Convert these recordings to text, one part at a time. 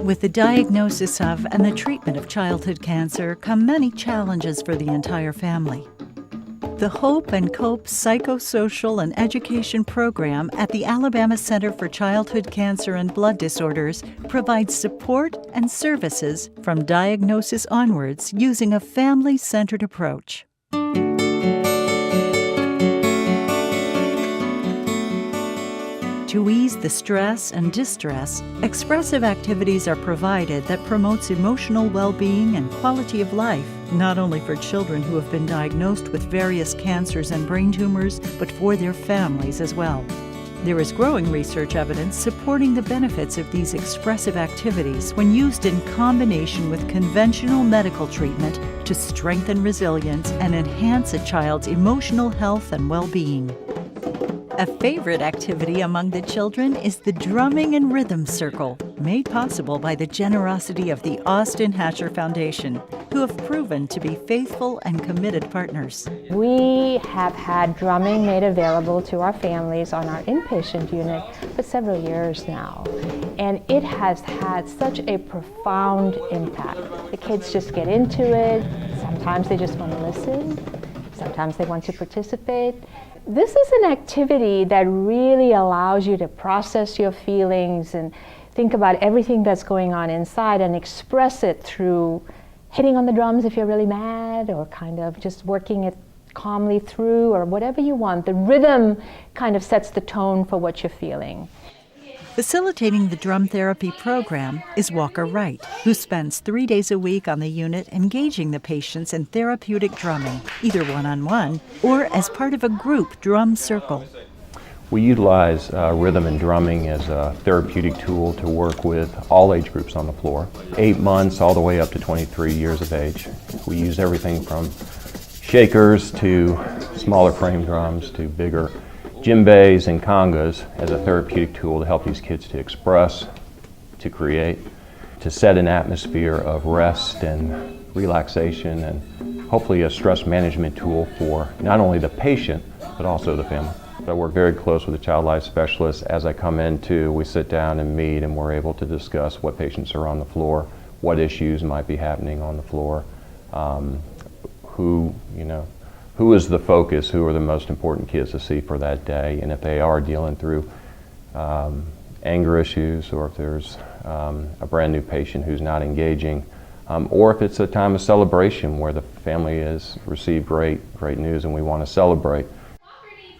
With the diagnosis of and the treatment of childhood cancer come many challenges for the entire family. The Hope and Cope Psychosocial and Education Program at the Alabama Center for Childhood Cancer and Blood Disorders provides support and services from diagnosis onwards using a family-centered approach. To ease the stress and distress, expressive activities are provided that promotes emotional well-being and quality of life, not only for children who have been diagnosed with various cancers and brain tumors, but for their families as well. There is growing research evidence supporting the benefits of these expressive activities when used in combination with conventional medical treatment to strengthen resilience and enhance a child's emotional health and well-being. A favorite activity among the children is the Drumming and Rhythm Circle, made possible by the generosity of the Austin Hatcher Foundation, who have proven to be faithful and committed partners. We have had drumming made available to our families on our inpatient unit for several years now, and it has had such a profound impact. The kids just get into it. Sometimes they just want to listen. Sometimes they want to participate. This is an activity that really allows you to process your feelings and think about everything that's going on inside and express it through hitting on the drums if you're really mad, or kind of just working it calmly through, or whatever you want. The rhythm kind of sets the tone for what you're feeling. Facilitating the drum therapy program is Walker Wright, who spends 3 days a week on the unit engaging the patients in therapeutic drumming, either one-on-one or as part of a group drum circle. We utilize rhythm and drumming as a therapeutic tool to work with all age groups on the floor, 8 months all the way up to 23 years of age. We use everything from shakers to smaller frame drums to bigger djembes and congas as a therapeutic tool to help these kids to express, to create, to set an atmosphere of rest and relaxation, and hopefully a stress management tool for not only the patient but also the family. I work very close with the child life specialist. As I come in too, we sit down and meet, and we're able to discuss what patients are on the floor, what issues might be happening on the floor, who is the focus, who are the most important kids to see for that day, and if they are dealing through anger issues, or if there's a brand new patient who's not engaging, or if it's a time of celebration where the family has received great news and we want to celebrate.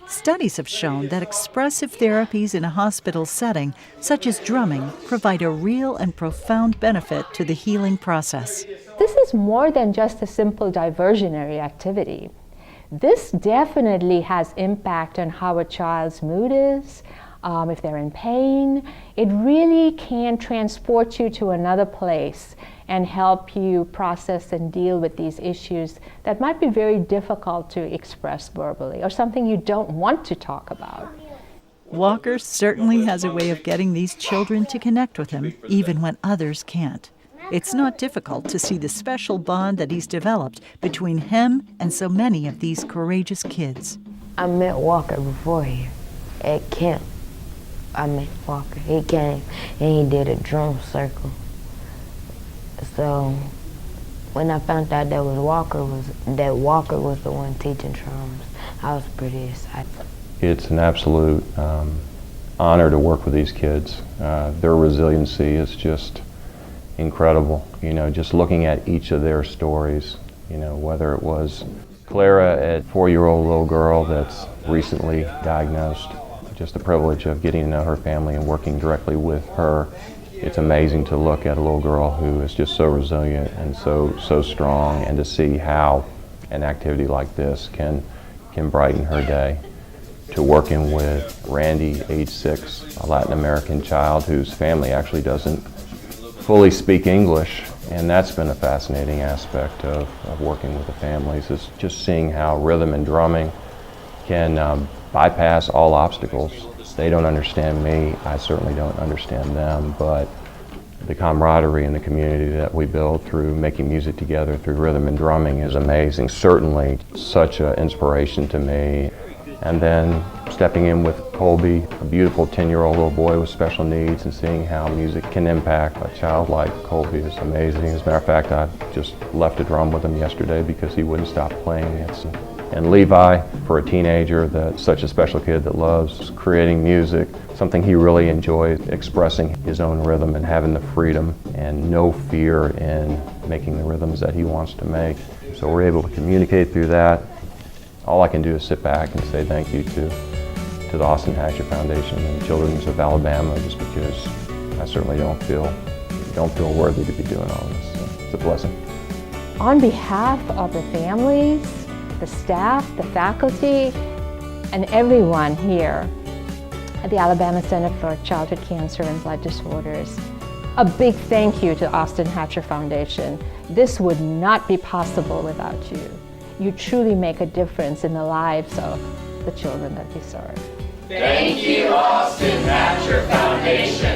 Studies have shown that expressive therapies in a hospital setting, such as drumming, provide a real and profound benefit to the healing process. This is more than just a simple diversionary activity. This definitely has impact on how a child's mood is, if they're in pain. It really can transport you to another place and help you process and deal with these issues that might be very difficult to express verbally, or something you don't want to talk about. Walker certainly has a way of getting these children to connect with him, even when others can't. It's not difficult to see the special bond that he's developed between him and so many of these courageous kids. I met Walker before here at camp. I met Walker. He came and he did a drum circle. So when I found out that Walker was the one teaching drums, I was pretty excited. It's an absolute honor to work with these kids. Their resiliency is just incredible. Just looking at each of their stories, whether it was Clara, a 4-year-old little girl that's recently diagnosed, just the privilege of getting to know her family and working directly with her. It's amazing to look at a little girl who is just so resilient and so strong, and to see how an activity like this can brighten her day. To working with Randy, age 6, a Latin American child whose family actually doesn't fully speak English, and that's been a fascinating aspect of working with the families, is just seeing how rhythm and drumming can bypass all obstacles They don't understand me, I certainly don't understand them, but the camaraderie in the community that we build through making music together through rhythm and drumming is amazing. Certainly such an inspiration to me. And then stepping in with Colby, a beautiful 10-year-old little boy with special needs, and seeing how music can impact a child like Colby is amazing. As a matter of fact, I just left a drum with him yesterday because he wouldn't stop playing it. And Levi, for a teenager, that's such a special kid that loves creating music, something he really enjoys, expressing his own rhythm and having the freedom and no fear in making the rhythms that he wants to make. So we're able to communicate through that. All I can do is sit back and say thank you to the Austin Hatcher Foundation and Children's of Alabama, just because I certainly don't feel worthy to be doing all this. So it's a blessing. On behalf of the families, the staff, the faculty, and everyone here at the Alabama Center for Childhood Cancer and Blood Disorders, a big thank you to Austin Hatcher Foundation. This would not be possible without you. You truly make a difference in the lives of the children that we serve. Thank you, Austin Hatcher Foundation.